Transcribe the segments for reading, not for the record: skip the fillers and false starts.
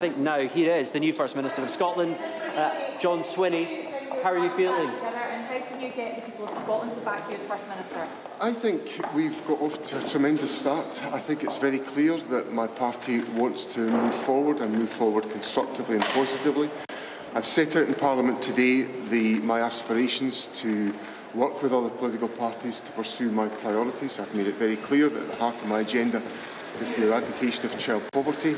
I think now here is the new First Minister of Scotland, John Swinney. How are you feeling? And how can you get the people of Scotland to back you as First Minister? I think we've got off to a tremendous start. I think it's very clear that my party wants to move forward and move forward constructively and positively. I've set out in Parliament today my aspirations to work with other political parties to pursue my priorities. I've made it very clear that at the heart of my agenda is the eradication of child poverty.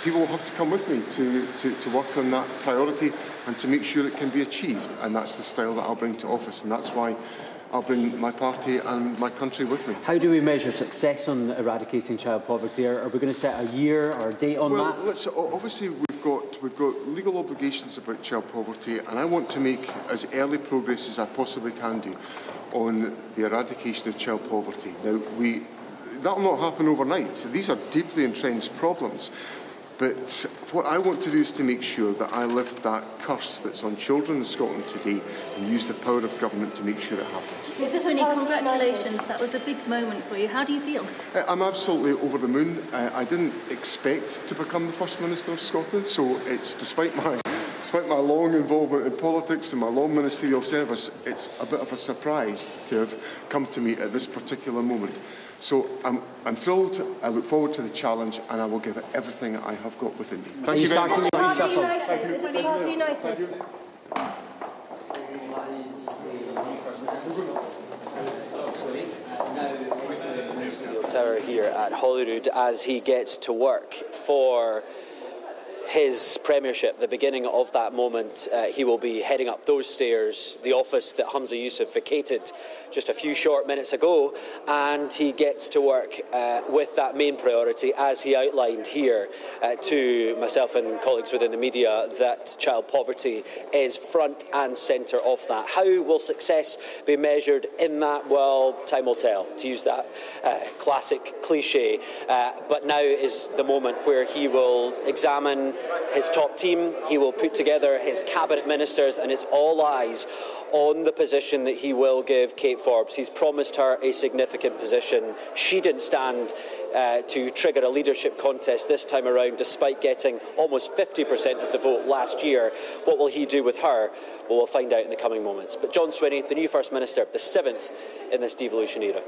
People will have to come with me to work on that priority and to make sure it can be achieved, and that's the style that I'll bring to office, and that's why I'll bring my party and my country with me. How do we measure success on eradicating child poverty? Are we going to set a year or a date on that? Well, obviously we've got legal obligations about child poverty, and I want to make as early progress as I possibly can do on the eradication of child poverty. Now, that will not happen overnight. So these are deeply entrenched problems. But what I want to do is to make sure that I lift that curse that's on children in Scotland today and use the power of government to make sure it happens. Mr Swinney, congratulations. That was a big moment for you. How do you feel? I'm absolutely over the moon. I didn't expect to become the First Minister of Scotland, so it's despite my long involvement in politics and my long ministerial service, it's a bit of a surprise to have come to me at this particular moment. So I'm thrilled, I look forward to the challenge, and I will give it everything I have got within me. Thank you very much. Is the party united? Is the party united? Tower here at Holyrood as he gets to work for his premiership. The beginning of that moment, he will be heading up those stairs, the office that Humza Yousaf vacated just a few short minutes ago, and he gets to work with that main priority, as he outlined here to myself and colleagues within the media, that child poverty is front and centre of that. How will success be measured in that? Well, time will tell, to use that classic cliche. But now is the moment where he will examine his top team, he will put together his cabinet ministers, and it's all eyes on the position that he will give Kate Forbes. He's promised her a significant position. She didn't stand to trigger a leadership contest this time around, despite getting almost 50% of the vote last year. What will he do with her? Well, we'll find out in the coming moments. But John Swinney, the new First Minister, the 7th in this devolution era.